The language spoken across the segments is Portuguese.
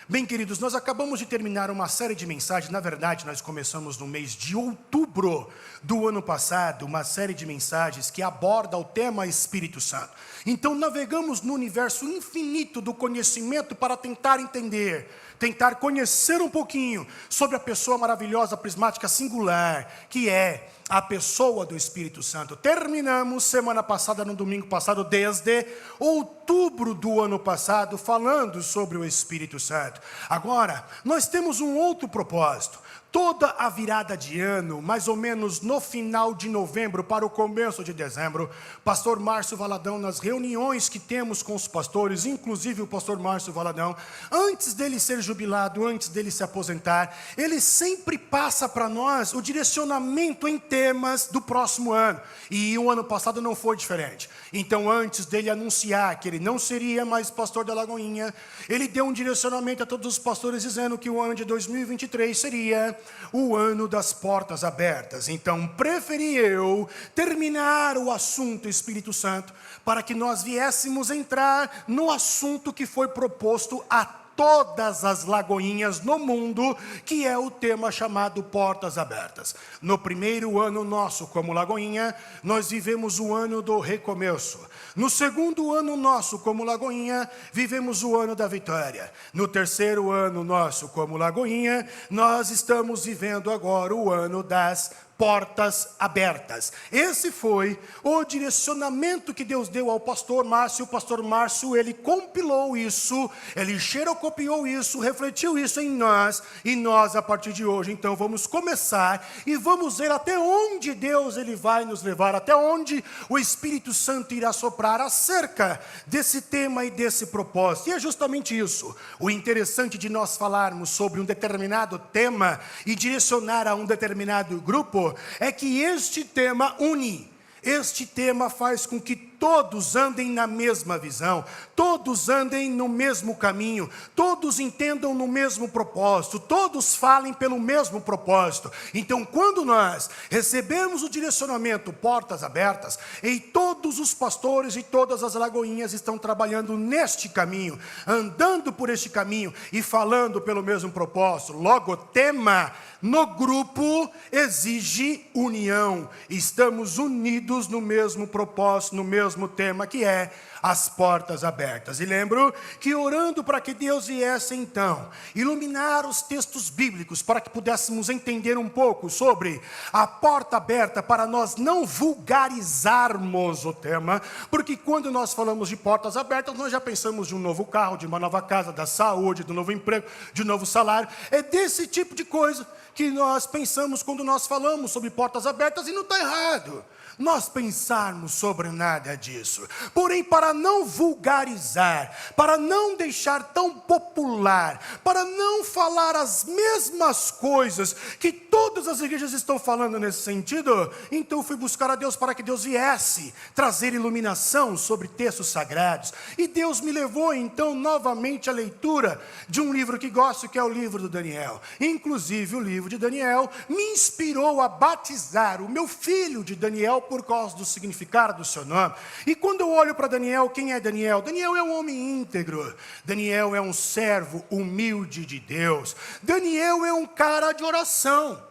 Bem, queridos, nós acabamos de terminar uma série de mensagens. Na verdade, nós começamos no mês de outubro do ano passado, uma série de mensagens que aborda o tema Espírito Santo. Então, navegamos no universo infinito do conhecimento para tentar entender, tentar conhecer um pouquinho sobre a pessoa maravilhosa, prismática, singular, que é a pessoa do Espírito Santo. Terminamos semana passada, no domingo passado, desde outubro do ano passado, falando sobre o Espírito Santo. Agora, nós temos um outro propósito. Toda a virada de ano, mais ou menos no final de novembro para o começo de dezembro, pastor Márcio Valadão, nas reuniões que temos com os pastores, inclusive o pastor Márcio Valadão, antes dele ser jubilado, antes dele se aposentar, ele sempre passa para nós o direcionamento em temas do próximo ano. E o ano passado não foi diferente. Então, antes dele anunciar que ele não seria mais pastor da Lagoinha, ele deu um direcionamento a todos os pastores dizendo que o ano de 2023 seria o ano das portas abertas. Então, preferi eu terminar o assunto Espírito Santo para que nós viéssemos entrar no assunto que foi proposto a todas as lagoinhas no mundo, que é o tema chamado Portas Abertas. No primeiro ano nosso como Lagoinha, nós vivemos o ano do recomeço. No segundo ano nosso como Lagoinha, vivemos o ano da vitória. No terceiro ano nosso como Lagoinha, nós estamos vivendo agora o ano das portas abertas. Esse foi o direcionamento que Deus deu ao pastor Márcio. O pastor Márcio, ele compilou isso, ele xerocopiou isso, refletiu isso em nós, e nós, a partir de hoje, então, vamos começar e vamos ver até onde Deus ele vai nos levar, até onde o Espírito Santo irá soprar acerca desse tema e desse propósito. E é justamente isso, o interessante de nós falarmos sobre um determinado tema e direcionar a um determinado grupo, é que este tema une, este tema faz com que todos andem na mesma visão, todos andem no mesmo caminho, todos entendam no mesmo propósito, todos falem pelo mesmo propósito. Então, quando nós recebemos o direcionamento Portas Abertas, e todos os pastores e todas as lagoinhas estão trabalhando neste caminho, andando por este caminho e falando pelo mesmo propósito, logo o tema no grupo exige união. Estamos unidos no mesmo propósito, no mesmo tema, que é as portas abertas. E lembro que orando para que Deus viesse então iluminar os textos bíblicos, para que pudéssemos entender um pouco sobre a porta aberta, para nós não vulgarizarmos o tema, porque quando nós falamos de portas abertas, nós já pensamos de um novo carro, de uma nova casa, da saúde, do novo emprego, de um novo salário. É desse tipo de coisa que nós pensamos quando nós falamos sobre portas abertas, e não está errado nós pensarmos sobre nada disso. Porém, para não vulgarizar, para não deixar tão popular, para não falar as mesmas coisas que todas as igrejas estão falando nesse sentido, então fui buscar a Deus para que Deus viesse trazer iluminação sobre textos sagrados. E Deus me levou então novamente à leitura de um livro que gosto, que é o livro do Daniel. Inclusive o livro de Daniel me inspirou a batizar o meu filho de Daniel por causa do significado do seu nome. E quando eu olho para Daniel, quem é Daniel? Daniel é um homem íntegro. Daniel é um servo humilde de Deus. Daniel é um cara de oração.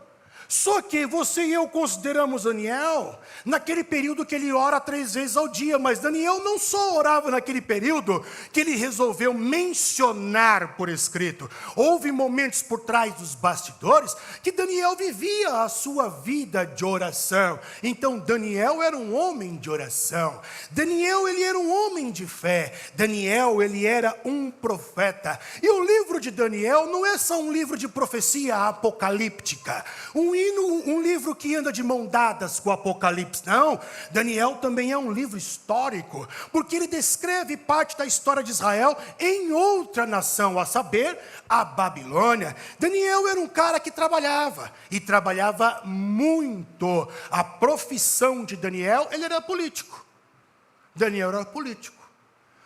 Só que você e eu consideramos Daniel naquele período que ele ora 3 vezes ao dia, mas Daniel não só orava naquele período que ele resolveu mencionar por escrito. Houve momentos por trás dos bastidores que Daniel vivia a sua vida de oração. Então Daniel era um homem de oração. Daniel, ele era um homem de fé. Daniel, ele era um profeta. E o livro de Daniel não é só um livro de profecia apocalíptica, um livro que anda de mão dadas com o Apocalipse. Não, Daniel também é um livro histórico, porque ele descreve parte da história de Israel em outra nação, a saber, a Babilônia. Daniel era um cara que trabalhava, e trabalhava muito. A profissão de Daniel, ele era político. Daniel era político.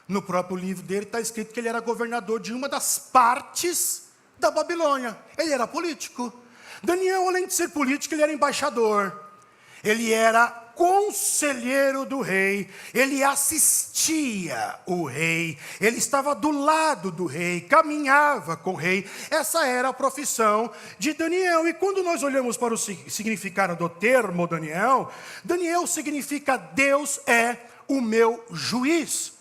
No próprio livro dele está escrito que ele era governador de uma das partes da Babilônia. Ele era político. Daniel, além de ser político, ele era embaixador. Ele era conselheiro do rei, ele assistia o rei, ele estava do lado do rei, caminhava com o rei. Essa era a profissão de Daniel. E quando nós olhamos para o significado do termo Daniel, Daniel significa Deus é o meu juiz.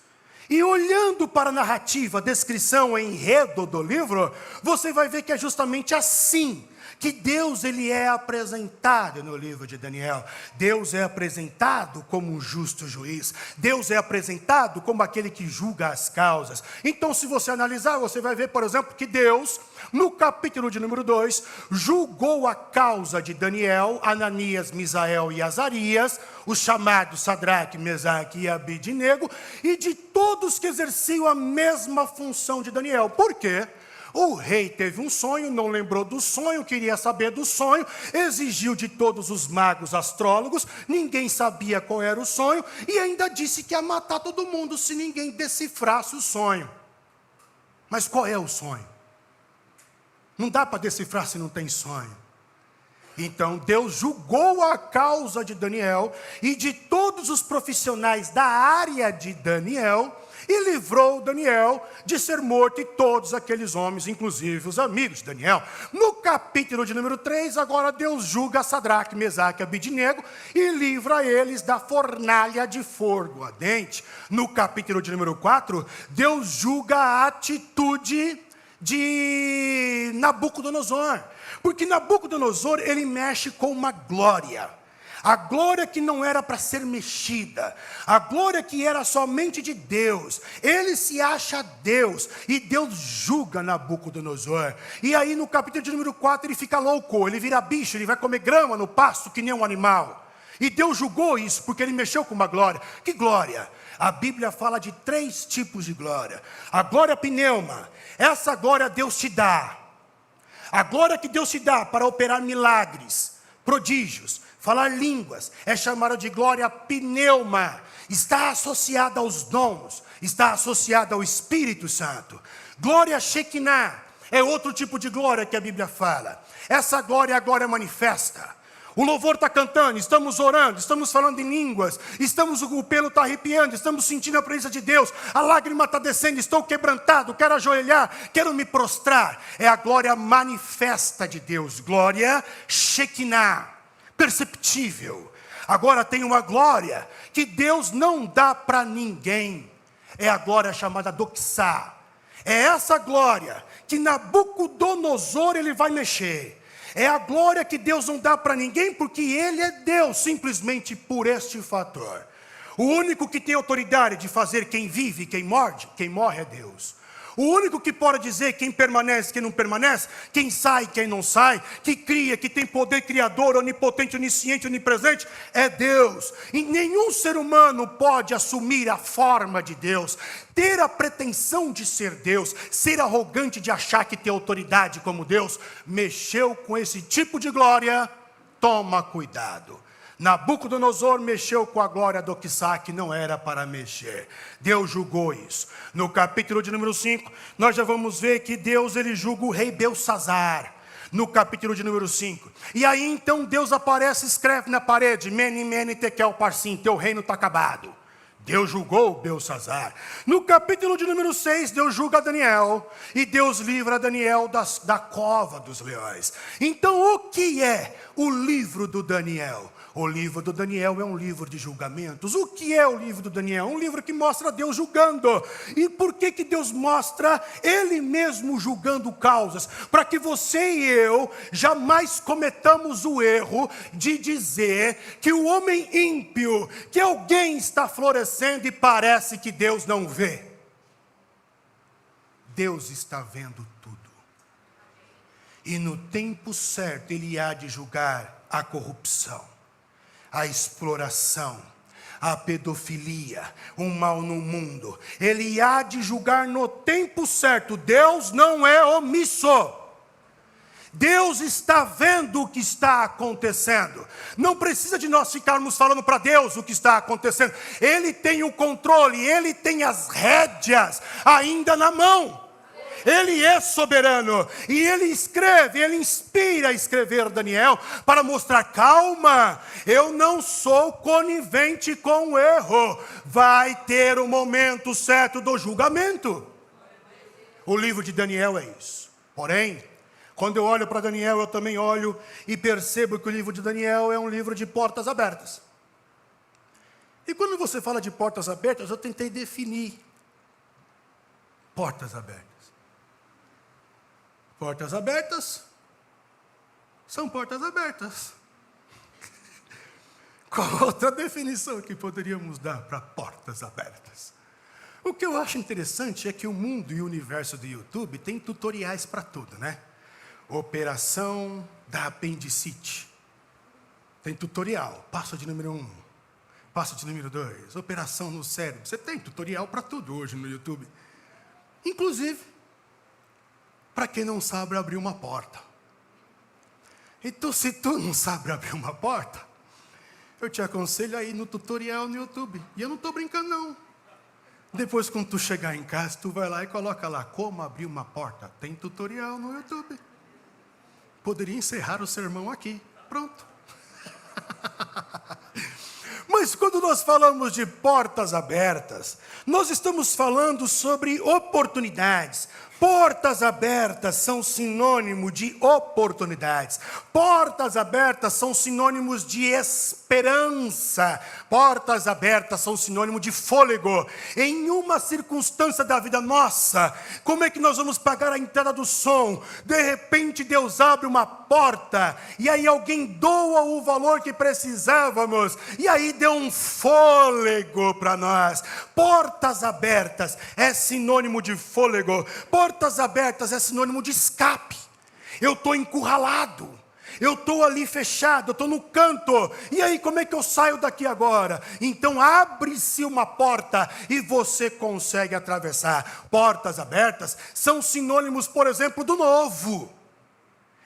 E olhando para a narrativa, a descrição, o enredo do livro, você vai ver que é justamente assim que Deus ele é apresentado no livro de Daniel. Deus é apresentado como um justo juiz. Deus é apresentado como aquele que julga as causas. Então, se você analisar, você vai ver, por exemplo, que Deus, no capítulo de número 2, julgou a causa de Daniel, Ananias, Misael e Azarias, os chamados Sadraque, Mesaque e Abidnego, e de todos que exerciam a mesma função de Daniel. Por quê? O rei teve um sonho, não lembrou do sonho, queria saber do sonho, exigiu de todos os magos astrólogos, ninguém sabia qual era o sonho, e ainda disse que ia matar todo mundo se ninguém decifrasse o sonho. Mas qual é o sonho? Não dá para decifrar se não tem sonho. Então Deus julgou a causa de Daniel e de todos os profissionais da área de Daniel, e livrou Daniel de ser morto e todos aqueles homens, inclusive os amigos de Daniel. No capítulo de número 3, agora Deus julga Sadraque, Mesaque e Abidnego e livra eles da fornalha de fogo ardente. No capítulo de número 4, Deus julga a atitude de Nabucodonosor. Porque Nabucodonosor, ele mexe com uma glória. A glória que não era para ser mexida, a glória que era somente de Deus. Ele se acha Deus, e Deus julga Nabucodonosor. E aí no capítulo de número 4 ele fica louco, ele vira bicho, ele vai comer grama no pasto que nem um animal. E Deus julgou isso, porque ele mexeu com uma glória. Que glória? A Bíblia fala de 3 tipos de glória. A glória pneuma, essa glória Deus te dá. A glória que Deus te dá para operar milagres, prodígios, falar línguas, é chamada de glória pneuma. Está associada aos dons, está associada ao Espírito Santo. Glória Shekinah é outro tipo de glória que a Bíblia fala. Essa glória é a glória manifesta. O louvor está cantando, estamos orando, estamos falando em línguas, o pelo está arrepiando, estamos sentindo a presença de Deus, a lágrima está descendo, estou quebrantado, quero ajoelhar, quero me prostrar. É a glória manifesta de Deus, glória Shekinah, perceptível. Agora tem uma glória que Deus não dá para ninguém, é a glória chamada doxá. É essa glória que Nabucodonosor ele vai mexer. É a glória que Deus não dá para ninguém, porque Ele é Deus, simplesmente por este fator. O único que tem autoridade de fazer quem vive e quem morre é Deus. O único que pode dizer quem permanece, quem não permanece, quem sai, quem não sai, que cria, que tem poder criador, onipotente, onisciente, onipresente, é Deus. E nenhum ser humano pode assumir a forma de Deus, ter a pretensão de ser Deus, ser arrogante de achar que tem autoridade como Deus. Mexeu com esse tipo de glória, toma cuidado. Nabucodonosor mexeu com a glória do Doxá, que não era para mexer. Deus julgou isso. No capítulo de número 5, nós já vamos ver que Deus ele julga o rei Belsazar. No capítulo de número 5. E aí então Deus aparece e escreve na parede: Mene, Mene, Tekel, Parsim, teu reino está acabado. Deus julgou Belsazar. No capítulo de número 6, Deus julga Daniel. E Deus livra Daniel da cova dos leões. Então o que é o livro do Daniel? O livro do Daniel é um livro de julgamentos. O que é o livro do Daniel? Um livro que mostra Deus julgando. E por que Deus mostra Ele mesmo julgando causas? Para que você e eu jamais cometamos o erro de dizer que o homem ímpio, que alguém está florescendo e parece que Deus não vê. Deus está vendo tudo. E no tempo certo Ele há de julgar a corrupção, a exploração, a pedofilia, o mal no mundo. Ele há de julgar no tempo certo. Deus não é omisso. Deus está vendo o que está acontecendo. Não precisa de nós ficarmos falando para Deus o que está acontecendo. Ele tem o controle, Ele tem as rédeas ainda na mão. Ele é soberano. E ele escreve, ele inspira a escrever Daniel para mostrar: calma, eu não sou conivente com o erro. Vai ter o momento certo do julgamento. O livro de Daniel é isso. Porém, quando eu olho para Daniel, eu também olho e percebo que o livro de Daniel é um livro de portas abertas. E quando você fala de portas abertas, eu tentei definir portas abertas. Portas abertas são portas abertas. Qual outra definição que poderíamos dar para portas abertas? O que eu acho interessante é que o mundo e o universo do YouTube tem tutoriais para tudo, né? Operação da apendicite. Tem tutorial, passo de número 1, passo de número 2, operação no cérebro. Você tem tutorial para tudo hoje no YouTube. Inclusive, para quem não sabe abrir uma porta. Então, se tu não sabe abrir uma porta, eu te aconselho a ir no tutorial no YouTube. E eu não estou brincando, não. Depois, quando tu chegar em casa, tu vai lá e coloca lá, como abrir uma porta. Tem tutorial no YouTube. Poderia encerrar o sermão aqui. Pronto. Mas quando nós falamos de portas abertas, nós estamos falando sobre oportunidades. Portas abertas são sinônimo de oportunidades. Portas abertas são sinônimos de esperança. Portas abertas são sinônimo de fôlego. Em uma circunstância da vida nossa, como é que nós vamos pagar a entrada do som? De repente Deus abre uma porta, e aí alguém doa o valor que precisávamos, e aí deu um fôlego para nós. Portas abertas é sinônimo de fôlego. Portas abertas é sinônimo de escape. Eu estou encurralado, eu estou ali fechado, eu estou no canto, e aí como é que eu saio daqui agora? Então abre-se uma porta e você consegue atravessar. Portas abertas são sinônimos, por exemplo, do novo.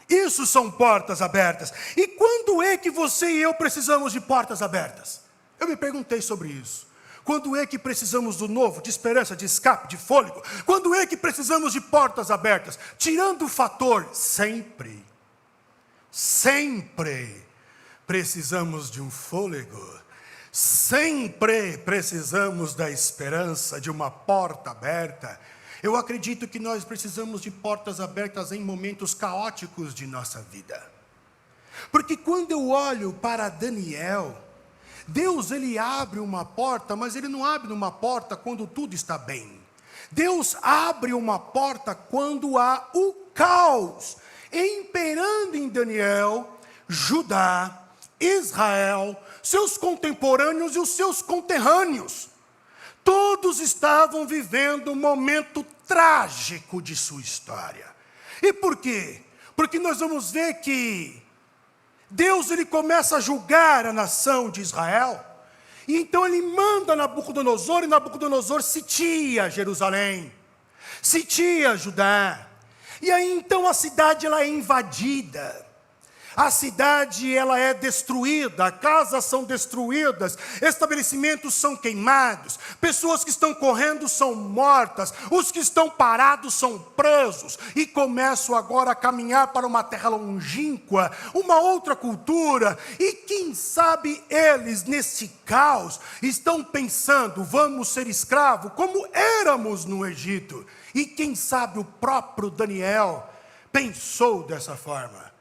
Isso são portas abertas. E quando é que você e eu precisamos de portas abertas? Eu me perguntei sobre isso. Quando é que precisamos do novo, de esperança, de escape, de fôlego? Quando é que precisamos de portas abertas? Tirando o fator sempre precisamos de um fôlego. Sempre precisamos da esperança, de uma porta aberta. Eu acredito que nós precisamos de portas abertas em momentos caóticos de nossa vida. Porque quando eu olho para Daniel, Deus, ele abre uma porta, mas ele não abre uma porta quando tudo está bem. Deus abre uma porta quando há o caos imperando em Daniel, Judá, Israel, seus contemporâneos e os seus conterrâneos. Todos estavam vivendo um momento trágico de sua história. E por quê? Porque nós vamos ver que Deus, ele começa a julgar a nação de Israel, e então ele manda Nabucodonosor, e Nabucodonosor sitia Jerusalém, sitia Judá, e aí então a cidade ela é invadida, a cidade ela é destruída, casas são destruídas, estabelecimentos são queimados, pessoas que estão correndo são mortas, os que estão parados são presos, e começam agora a caminhar para uma terra longínqua, uma outra cultura, e quem sabe eles nesse caos estão pensando, vamos ser escravos como éramos no Egito, e quem sabe o próprio Daniel pensou dessa forma.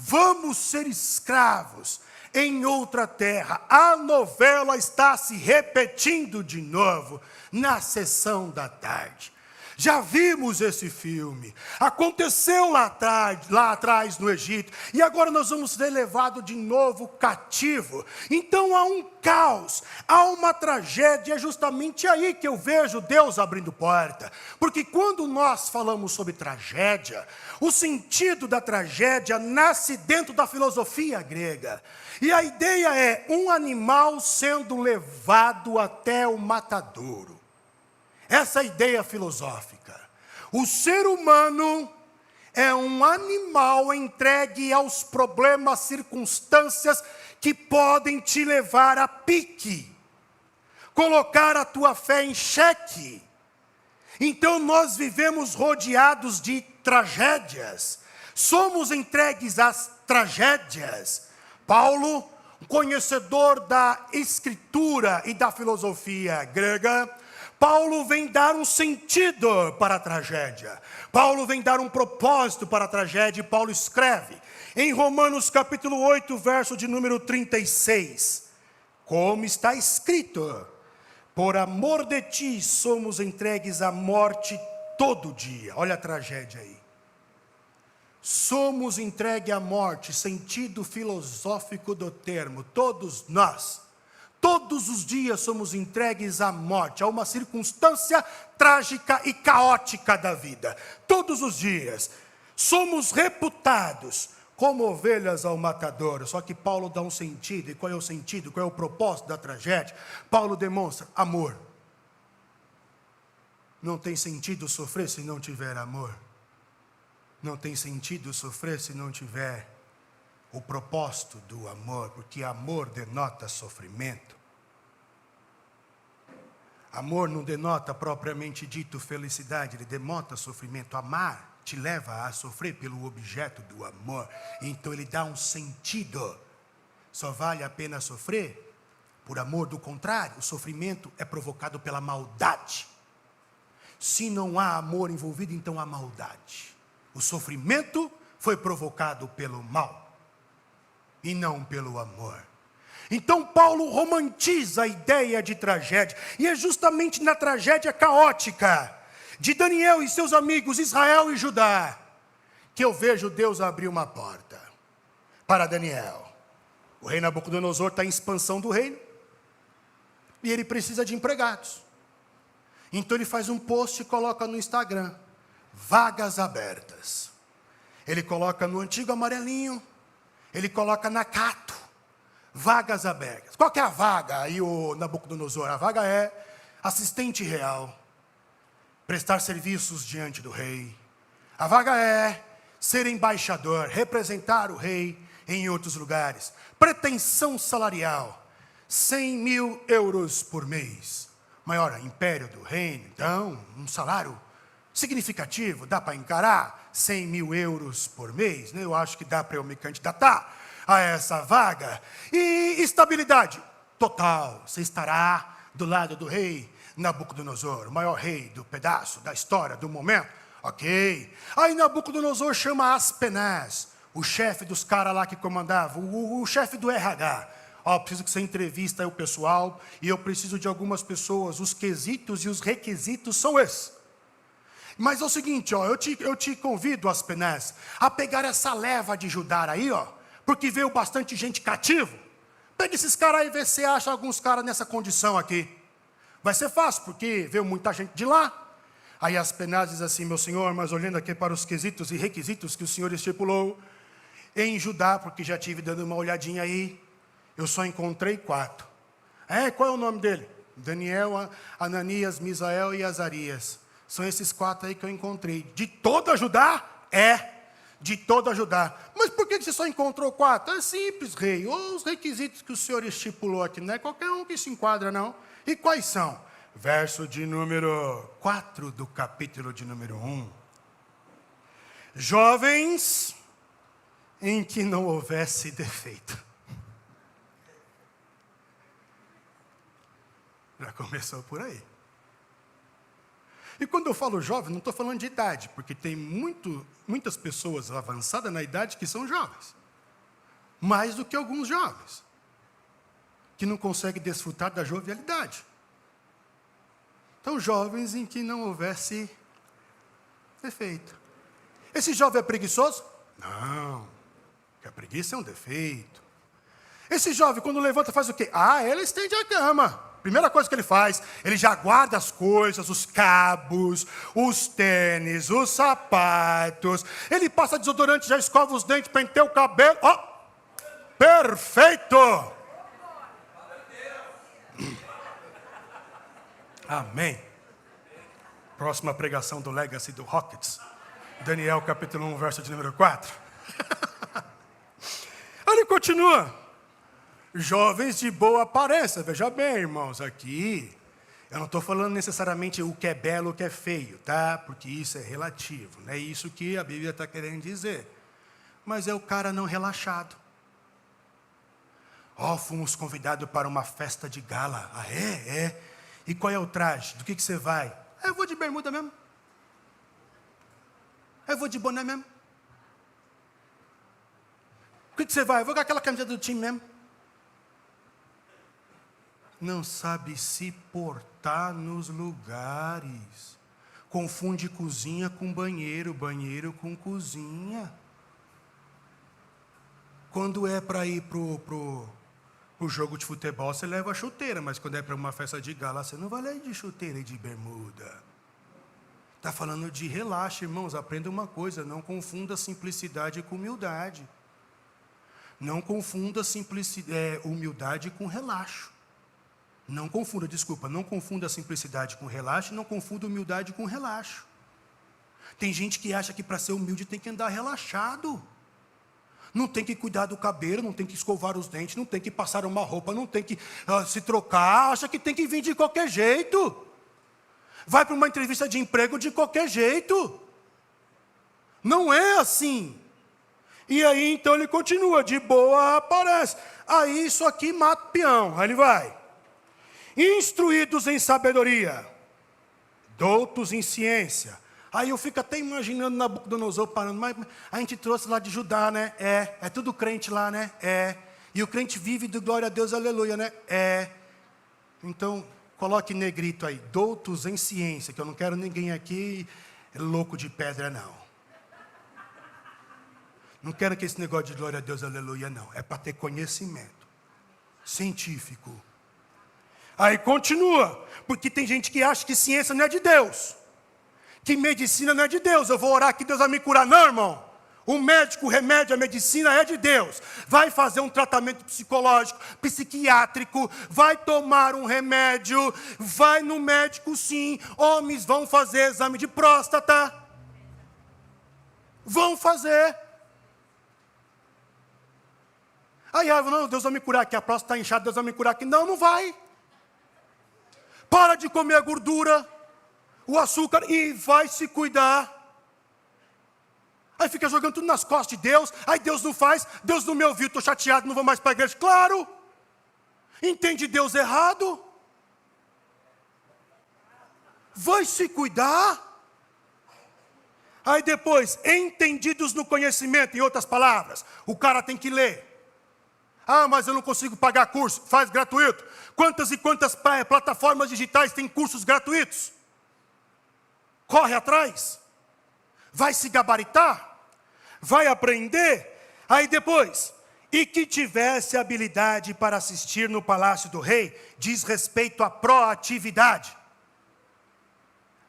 Vamos ser escravos em outra terra. A novela está se repetindo de novo na sessão da tarde. Já vimos esse filme. Aconteceu lá atrás no Egito. E agora nós vamos ser levados de novo cativo. Então há um caos, há uma tragédia. É justamente aí que eu vejo Deus abrindo porta. Porque quando nós falamos sobre tragédia, o sentido da tragédia nasce dentro da filosofia grega. E a ideia é um animal sendo levado até o matadouro. Essa é a ideia filosófica. O ser humano é um animal entregue aos problemas, circunstâncias que podem te levar a pique, colocar a tua fé em xeque. Então nós vivemos rodeados de tragédias. Somos entregues às tragédias. Paulo, conhecedor da escritura e da filosofia grega, Paulo vem dar um sentido para a tragédia. Paulo vem dar um propósito para a tragédia, e Paulo escreve em Romanos capítulo 8, verso de número 36. Como está escrito: por amor de ti somos entregues à morte todo dia. Olha a tragédia aí. Somos entregues à morte, sentido filosófico do termo, todos nós. Todos os dias somos entregues à morte, a uma circunstância trágica e caótica da vida. Todos os dias. Somos reputados como ovelhas ao matador. Só que Paulo dá um sentido. E qual é o sentido? Qual é o propósito da tragédia? Paulo demonstra amor. Não tem sentido sofrer se não tiver amor. Não tem sentido sofrer se não tiver o propósito do amor, porque amor denota sofrimento. Amor não denota propriamente dito felicidade, ele denota sofrimento. Amar te leva a sofrer pelo objeto do amor. Então ele dá um sentido. Só vale a pena sofrer por amor. Do contrário, o sofrimento é provocado pela maldade. Se não há amor envolvido, então há maldade. O sofrimento foi provocado pelo mal e não pelo amor. Então Paulo romantiza a ideia de tragédia, e é justamente na tragédia caótica de Daniel e seus amigos Israel e Judá que eu vejo Deus abrir uma porta para Daniel. O rei Nabucodonosor está em expansão do reino e ele precisa de empregados. Então ele faz um post e coloca no Instagram: vagas abertas. Ele coloca no antigo amarelinho, ele coloca na Cato, vagas abertas. Qual que é a vaga? Aí o Nabucodonosor, a vaga é assistente real, prestar serviços diante do rei. A vaga é ser embaixador, representar o rei em outros lugares. Pretensão salarial, 100 mil euros por mês. Maior império do reino, então, um salário significativo, dá para encarar 100 mil euros por mês, né? Eu acho que dá para eu me candidatar a essa vaga. E estabilidade total, você estará do lado do rei Nabucodonosor, o maior rei do pedaço, da história, do momento. Ok. Aí Nabucodonosor chama Aspenaz, o chefe dos caras lá que comandava, o chefe do RH. Preciso que você entrevista aí o pessoal, e eu preciso de algumas pessoas. Os quesitos e os requisitos são esses. Mas é o seguinte, eu te convido, Aspenaz, a pegar essa leva de Judá aí, porque veio bastante gente cativo. Pega esses caras aí e vê se acha alguns caras nessa condição aqui. Vai ser fácil, porque veio muita gente de lá. Aí Aspenaz diz assim: meu senhor, mas olhando aqui para os quesitos e requisitos que o senhor estipulou em Judá, porque já tive dando uma olhadinha aí, eu só encontrei 4. Qual é o nome dele? Daniel, Ananias, Misael e Azarias. São esses 4 aí que eu encontrei. De toda Judá? De toda Judá. Mas por que você só encontrou 4? É simples, rei. Os requisitos que o senhor estipulou aqui, não é qualquer um que se enquadra, não. E quais são? Verso de número 4 do capítulo de número 1. Jovens em que não houvesse defeito. Já começou por aí. E quando eu falo jovem, não estou falando de idade, porque tem muitas pessoas avançadas na idade que são jovens. Mais do que alguns jovens, que não conseguem desfrutar da jovialidade. Então, jovens em que não houvesse defeito. Esse jovem é preguiçoso? Não, porque a preguiça é um defeito. Esse jovem, quando levanta, faz o quê? Ele estende a cama. Primeira coisa que ele faz, ele já guarda as coisas, os cabos, os tênis, os sapatos. Ele passa desodorante, já escova os dentes, penteia o cabelo. Perfeito! Amém. Próxima pregação do Legacy do Rockets. Daniel capítulo 1, verso de número 4. Ele continua. Jovens de boa aparência. Veja bem, irmãos, aqui Eu não estou falando necessariamente o que é belo, o que é feio, tá? Porque isso é relativo, não é isso que a Bíblia está querendo dizer. Mas é o cara não relaxado. Fomos convidados para uma festa de gala. Ah, é? É. E qual é o traje? Do que você vai? Eu vou de bermuda mesmo. Eu vou de boné mesmo. O que você vai? Eu vou com aquela camiseta do time mesmo. Não sabe se portar nos lugares. Confunde cozinha com banheiro, banheiro com cozinha. Quando é para ir pro jogo de futebol, você leva a chuteira, mas quando é para uma festa de gala, você não vai lá de chuteira e de bermuda. Está falando de relaxa, irmãos. Aprenda uma coisa, não confunda simplicidade com humildade. Não confunda humildade com relaxo. Não confunda simplicidade com relaxo, não confunda humildade com relaxo. Tem gente que acha que para ser humilde tem que andar relaxado. Não tem que cuidar do cabelo, não tem que escovar os dentes, não tem que passar uma roupa, não tem que se trocar, acha que tem que vir de qualquer jeito. Vai para uma entrevista de emprego de qualquer jeito. Não é assim. E aí então ele continua, de boa aparece. Aí isso aqui mata o peão, aí ele vai. Instruídos em sabedoria, doutos em ciência. Aí eu fico até imaginando Nabucodonosor parando, mas a gente trouxe lá de Judá, né? É tudo crente lá, né? E o crente vive de glória a Deus, aleluia, né? Então, coloque negrito aí, doutos em ciência, que eu não quero ninguém aqui louco de pedra, não. Não quero que esse negócio de glória a Deus, aleluia, não. É para ter conhecimento científico. Aí continua, porque tem gente que acha que ciência não é de Deus, que medicina não é de Deus. Eu vou orar que Deus vai me curar. Não, irmão. O médico, o remédio, a medicina é de Deus. Vai fazer um tratamento psicológico, psiquiátrico, vai tomar um remédio, vai no médico sim. Homens vão fazer exame de próstata. Vão fazer. Aí, não, Deus vai me curar aqui, a próstata está inchada, Deus vai me curar aqui. Não, não vai. Para de comer a gordura, o açúcar, e vai se cuidar. Aí fica jogando tudo nas costas de Deus. Aí Deus não faz, Deus não me ouviu, estou chateado, não vou mais para a igreja. Claro, entende Deus errado. Vai se cuidar. Aí depois, entendidos no conhecimento, em outras palavras, o cara tem que ler. Mas eu não consigo pagar curso, faz gratuito. Quantas e quantas plataformas digitais têm cursos gratuitos? Corre atrás. Vai se gabaritar. Vai aprender. Aí depois, e que tivesse habilidade para assistir no palácio do rei, diz respeito à proatividade.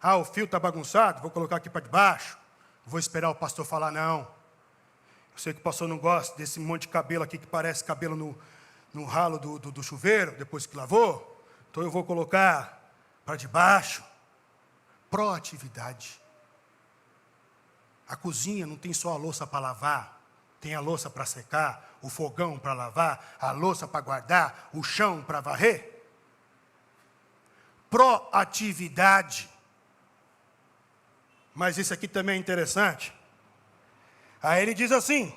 O fio está bagunçado, vou colocar aqui para debaixo. Vou esperar o pastor falar, não. Eu sei que o pastor não gosta desse monte de cabelo aqui que parece cabelo no ralo do chuveiro, depois que lavou. Então eu vou colocar para debaixo. Proatividade. A cozinha não tem só a louça para lavar, tem a louça para secar, o fogão para lavar, a louça para guardar, o chão para varrer. Proatividade. Mas isso aqui também é interessante. Aí ele diz assim,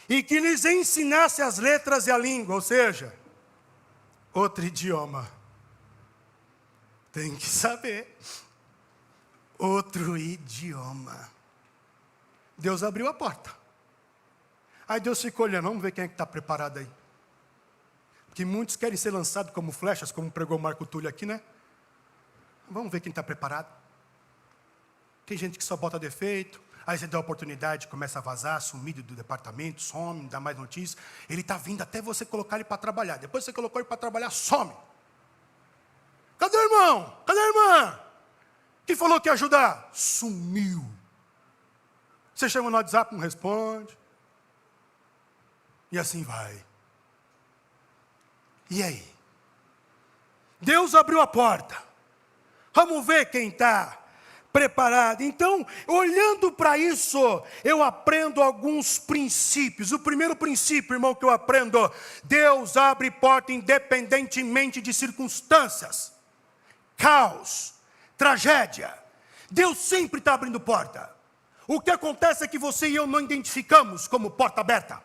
e que lhes ensinasse as letras e a língua, ou seja, outro idioma. Tem que saber. Outro idioma. Deus abriu a porta. Aí Deus ficou olhando, vamos ver quem é que está preparado aí. Porque muitos querem ser lançados como flechas, como pregou Marco Túlio aqui, né? Vamos ver quem está preparado. Tem gente que só bota defeito. Aí você dá a oportunidade, começa a vazar, sumido do departamento, some, não dá mais notícia. Ele está vindo até você colocar ele para trabalhar. Depois você colocou ele para trabalhar, some. Cadê o irmão? Cadê a irmã? Que falou que ia ajudar? Sumiu. Você chama no WhatsApp, não responde. E assim vai. E aí? Deus abriu a porta. Vamos ver quem está preparado. Então, olhando para isso, eu aprendo alguns princípios. O primeiro princípio, irmão, que eu aprendo: Deus abre porta independentemente de circunstâncias. caos, tragédia. Deus sempre está abrindo porta. O que acontece é que você e eu não identificamos como porta aberta.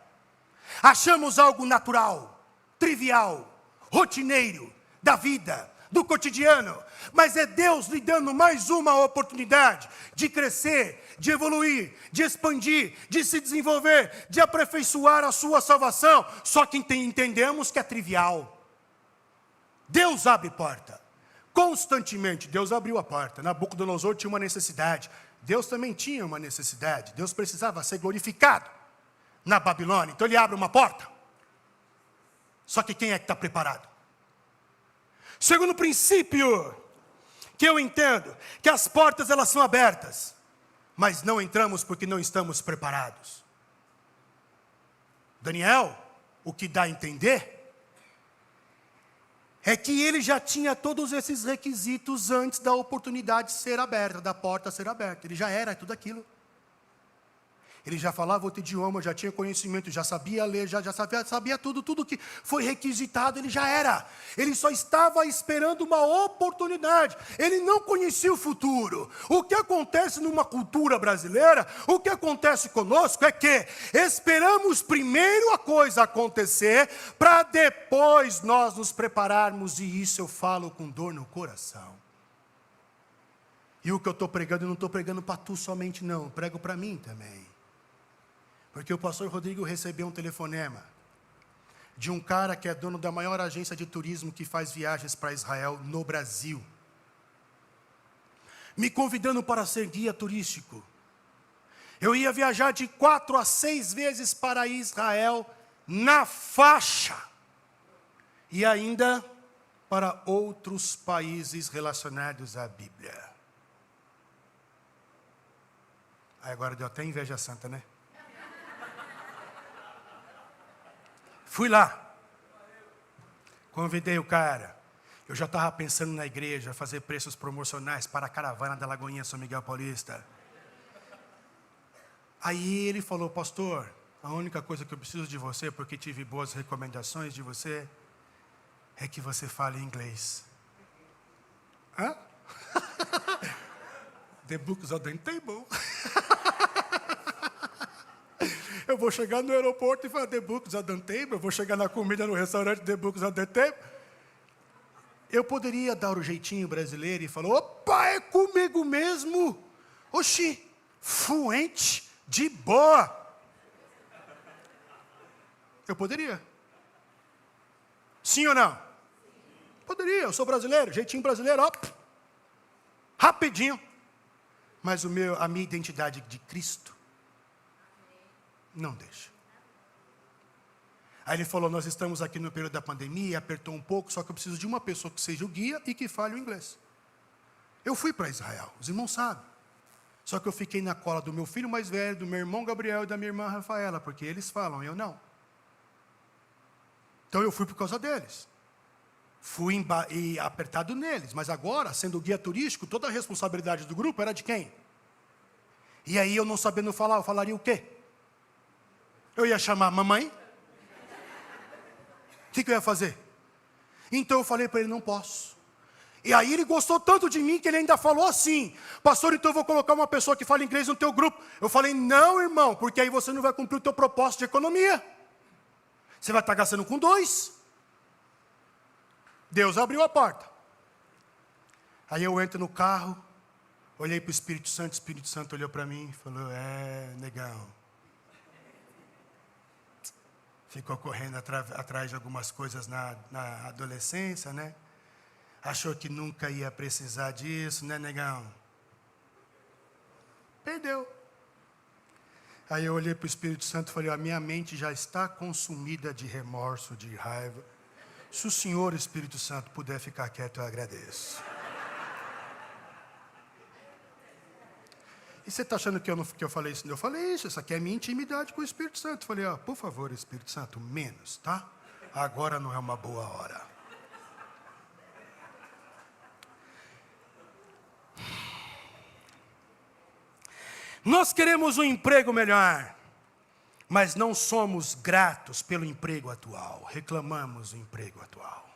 Achamos algo natural, trivial, rotineiro, da vida, do cotidiano. Mas é Deus lhe dando mais uma oportunidade de crescer, de evoluir, de expandir, de se desenvolver, de aperfeiçoar a sua salvação. Só que entendemos que é trivial. Deus abre porta. Constantemente, Deus abriu a porta. Nabucodonosor tinha uma necessidade. Deus também tinha uma necessidade. Deus precisava ser glorificado na Babilônia. Então ele abre uma porta. Só que quem é que está preparado? Segundo princípio que eu entendo, que as portas elas são abertas, mas não entramos porque não estamos preparados. Daniel, o que dá a entender é que ele já tinha todos esses requisitos antes da oportunidade ser aberta, da porta ser aberta. Ele já era tudo aquilo. Ele já falava outro idioma, já tinha conhecimento, já sabia ler, já sabia tudo que foi requisitado, ele já era. Ele só estava esperando uma oportunidade. Ele não conhecia o futuro. O que acontece numa cultura brasileira, o que acontece conosco é que esperamos primeiro a coisa acontecer, para depois nós nos prepararmos, e isso eu falo com dor no coração. E o que eu estou pregando, eu não estou pregando para tu somente não, eu prego para mim também. Porque o pastor Rodrigo recebeu um telefonema de um cara que é dono da maior agência de turismo que faz viagens para Israel no Brasil, me convidando para ser guia turístico. Eu ia viajar de 4 a 6 vezes para Israel na faixa, e ainda para outros países relacionados à Bíblia. Aí agora deu até inveja santa, né? Fui lá, convidei o cara. Eu já estava pensando na igreja, fazer preços promocionais para a caravana da Lagoinha São Miguel Paulista. Aí ele falou: pastor, a única coisa que eu preciso de você, porque tive boas recomendações de você, é que você fale inglês. Hã? The books are on the table. Eu vou chegar no aeroporto e falar The books are on the table. Eu vou chegar na comida no restaurante, The books are on the table. Eu poderia dar o jeitinho brasileiro e falar: opa, é comigo mesmo. Oxi, fluente, de boa. Eu poderia. Sim ou não? Poderia, eu sou brasileiro, jeitinho brasileiro, ó, rapidinho. Mas a minha identidade de Cristo não deixa. Aí ele falou: nós estamos aqui no período da pandemia, apertou um pouco, só que eu preciso de uma pessoa que seja o guia e que fale o inglês. Eu fui para Israel, os irmãos sabem. Só que eu fiquei na cola do meu filho mais velho, do meu irmão Gabriel e da minha irmã Rafaela, porque eles falam, eu não. Então eu fui por causa deles. Fui apertado neles, mas agora, sendo guia turístico, toda a responsabilidade do grupo era de quem? E aí eu não sabendo falar, eu falaria o quê? Eu ia chamar mamãe? O que eu ia fazer? Então eu falei para ele: não posso. E aí ele gostou tanto de mim que ele ainda falou assim: pastor, então eu vou colocar uma pessoa que fala inglês no teu grupo. Eu falei: não, irmão, porque aí você não vai cumprir o teu propósito de economia. Você vai estar gastando com 2. Deus abriu a porta. Aí eu entro no carro, olhei para o Espírito Santo olhou para mim e falou: negão. Ficou correndo atrás de algumas coisas na adolescência, né? Achou que nunca ia precisar disso, né, negão? Perdeu. Aí eu olhei para o Espírito Santo e falei: a minha mente já está consumida de remorso, de raiva. Se o Senhor, Espírito Santo, puder ficar quieto, eu agradeço. E você está achando que eu falei isso? Eu falei isso, essa aqui é a minha intimidade com o Espírito Santo. Eu falei: por favor, Espírito Santo, menos, tá? Agora não é uma boa hora. Nós queremos um emprego melhor, mas não somos gratos pelo emprego atual. Reclamamos do emprego atual.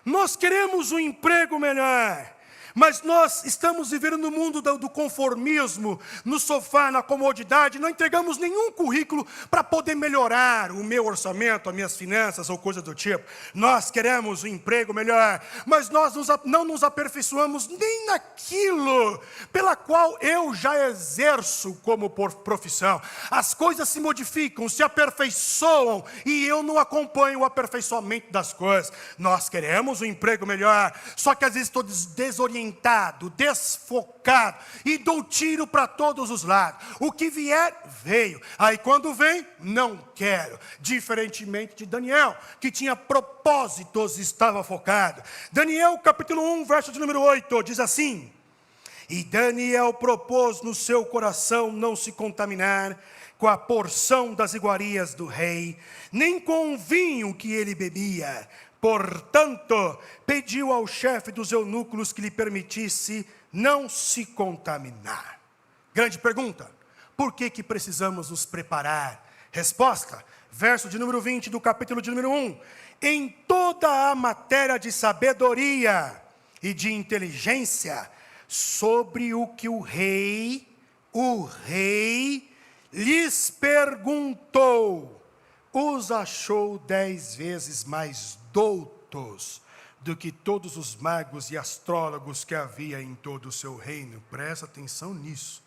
Nós queremos um emprego melhor, mas nós estamos vivendo no mundo do conformismo, no sofá, na comodidade, não entregamos nenhum currículo para poder melhorar o meu orçamento, as minhas finanças ou coisa do tipo. Nós queremos um emprego melhor, mas nós não nos aperfeiçoamos nem naquilo pela qual eu já exerço como profissão. As coisas se modificam, se aperfeiçoam e eu não acompanho o aperfeiçoamento das coisas. Nós queremos um emprego melhor, só que às vezes estou desorientado, desfocado e dou tiro para todos os lados. O que vier, veio. Aí quando vem, não quero. Diferentemente de Daniel, que tinha propósitos e estava focado. Daniel capítulo 1, verso de número 8, diz assim: e Daniel propôs no seu coração não se contaminar com a porção das iguarias do rei, nem com o vinho que ele bebia. Portanto, pediu ao chefe dos eunucos que lhe permitisse não se contaminar. Grande pergunta: por que precisamos nos preparar? Resposta, verso de número 20 do capítulo de número 1. Em toda a matéria de sabedoria e de inteligência, sobre o que o rei lhes perguntou, os achou 10 vezes mais doutos do que todos os magos e astrólogos que havia em todo o seu reino. Presta atenção nisso.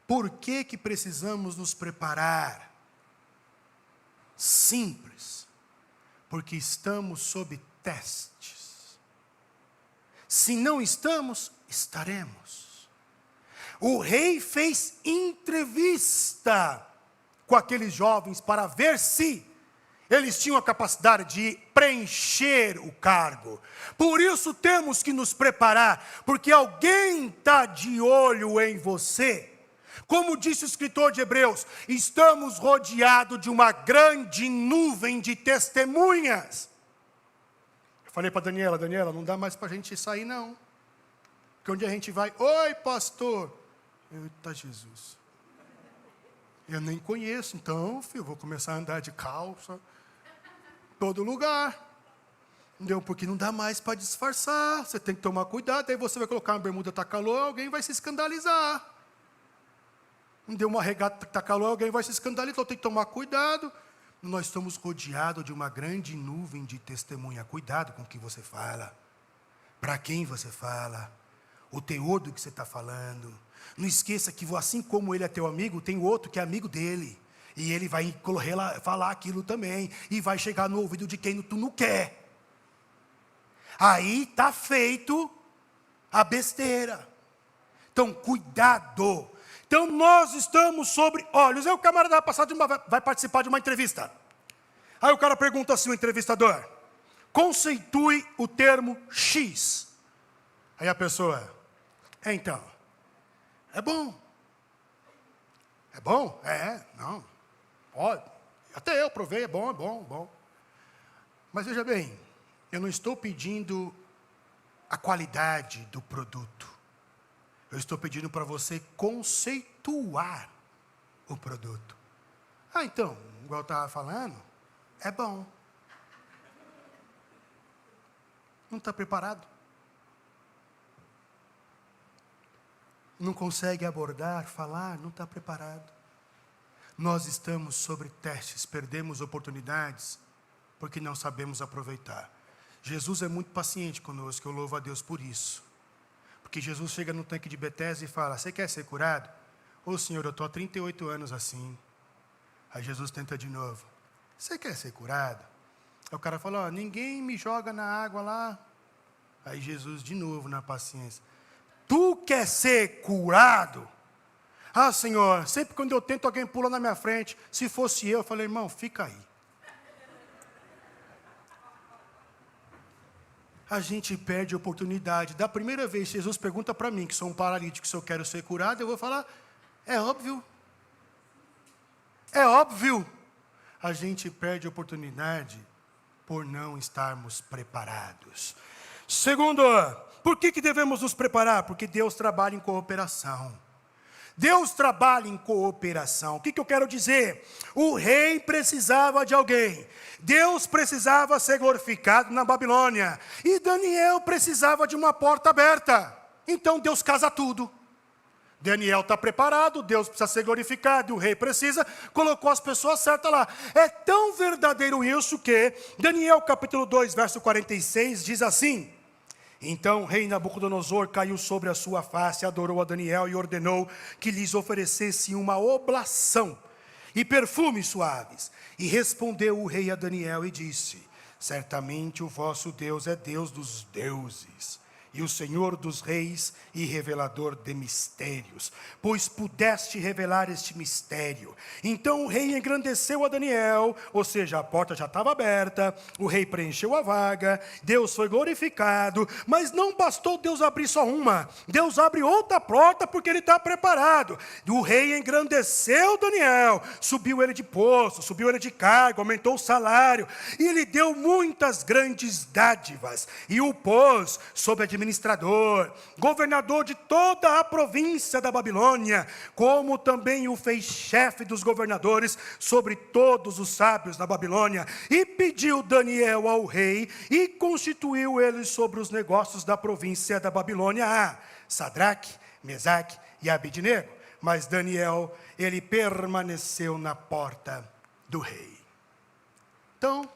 Por que precisamos nos preparar? Simples. Porque estamos sob testes. Se não estamos, estaremos. O rei fez entrevista com aqueles jovens para ver se eles tinham a capacidade de preencher o cargo. Por isso temos que nos preparar, porque alguém está de olho em você. Como disse o escritor de Hebreus, estamos rodeados de uma grande nuvem de testemunhas. Eu falei para Daniela, não dá mais para a gente sair não. Porque onde a gente vai, oi pastor, eita Jesus. Eu nem conheço, então, filho, vou começar a andar de calça, todo lugar. Entendeu? Porque não dá mais para disfarçar, você tem que tomar cuidado, aí você vai colocar uma bermuda, tá calor, alguém vai se escandalizar. Entendeu? Uma regata, tá calor, alguém vai se escandalizar, então tem que tomar cuidado. Nós estamos rodeados de uma grande nuvem de testemunha. Cuidado com o que você fala, para quem você fala, o teor do que você está falando. Não esqueça que assim como ele é teu amigo, tem outro que é amigo dele. E ele vai falar aquilo também. E vai chegar no ouvido de quem tu não quer. Aí está feito a besteira. Então, cuidado. Então, nós estamos sobre olhos. Aí o camarada vai participar de uma entrevista. Aí o cara pergunta assim, o entrevistador: conceitue o termo X. Aí a pessoa: então, é bom. É bom? Não. Pode. Até eu provei, é bom. Mas veja bem, eu não estou pedindo a qualidade do produto. Eu estou pedindo para você conceituar o produto. Então, igual eu estava falando, é bom. Não está preparado? Não consegue abordar, falar, não está preparado. Nós estamos sobre testes, perdemos oportunidades, porque não sabemos aproveitar. Jesus é muito paciente conosco, eu louvo a Deus por isso. Porque Jesus chega no tanque de Betesda e fala: você quer ser curado? Ô Senhor, eu estou há 38 anos assim. Aí Jesus tenta de novo: você quer ser curado? Aí o cara fala: ninguém me joga na água lá. Aí Jesus de novo na paciência: tu quer ser curado? Senhor, sempre quando eu tento alguém pula na minha frente. Se fosse eu falei: irmão, fica aí. A gente perde a oportunidade. Da primeira vez que Jesus pergunta para mim, que sou um paralítico, se eu quero ser curado, eu vou falar: é óbvio. É óbvio. A gente perde a oportunidade por não estarmos preparados. Segundo, por que devemos nos preparar? Porque Deus trabalha em cooperação. Deus trabalha em cooperação. O que eu quero dizer? O rei precisava de alguém. Deus precisava ser glorificado na Babilônia. E Daniel precisava de uma porta aberta. Então Deus casa tudo. Daniel está preparado, Deus precisa ser glorificado, o rei precisa, colocou as pessoas certas lá. É tão verdadeiro isso que Daniel capítulo 2, verso 46 diz assim: então o rei Nabucodonosor caiu sobre a sua face, adorou a Daniel e ordenou que lhes oferecesse uma oblação e perfumes suaves. E respondeu o rei a Daniel e disse: certamente o vosso Deus é Deus dos deuses, e o Senhor dos reis e revelador de mistérios, pois pudeste revelar este mistério. Então o rei engrandeceu a Daniel, ou seja, a porta já estava aberta, o rei preencheu a vaga, Deus foi glorificado, mas não bastou Deus abrir só uma, Deus abre outra porta porque ele está preparado. O rei engrandeceu Daniel, subiu ele de posto, subiu ele de cargo, aumentou o salário, e lhe deu muitas grandes dádivas, e o pôs sob administrador, governador de toda a província da Babilônia, como também o fez chefe dos governadores sobre todos os sábios da Babilônia, e pediu Daniel ao rei, e constituiu ele sobre os negócios da província da Babilônia a Sadraque, Mesaque e Abidnego. Mas Daniel, ele permaneceu na porta do rei. Então,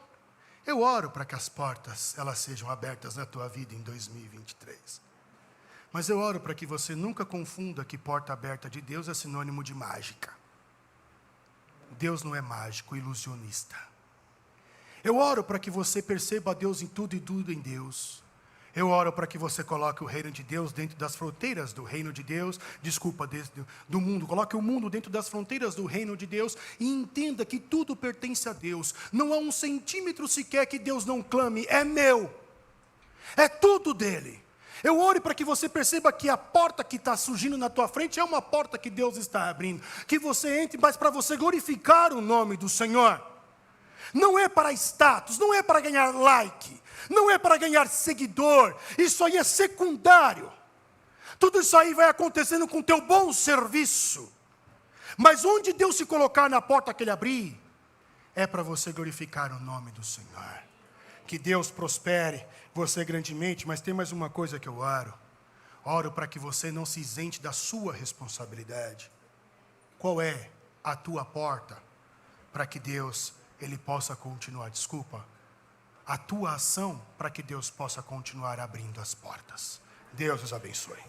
eu oro para que as portas, elas sejam abertas na tua vida em 2023. Mas eu oro para que você nunca confunda que porta aberta de Deus é sinônimo de mágica. Deus não é mágico, ilusionista. Eu oro para que você perceba Deus em tudo e tudo em Deus. Eu oro para que você coloque o reino de Deus dentro das fronteiras do reino de Deus, do mundo, coloque o mundo dentro das fronteiras do reino de Deus e entenda que tudo pertence a Deus. Não há um centímetro sequer que Deus não clame, é meu, é tudo dele. Eu oro para que você perceba que a porta que está surgindo na tua frente é uma porta que Deus está abrindo, que você entre, mas para você glorificar o nome do Senhor. Não é para status, não é para ganhar like, não é para ganhar seguidor, isso aí é secundário. Tudo isso aí vai acontecendo com o teu bom serviço. Mas onde Deus se colocar na porta que Ele abrir, é para você glorificar o nome do Senhor. Que Deus prospere você grandemente, mas tem mais uma coisa que eu oro. Oro para que você não se isente da sua responsabilidade. Qual é a tua porta para que Deus, Ele possa continuar, a tua ação para que Deus possa continuar abrindo as portas. Deus os abençoe.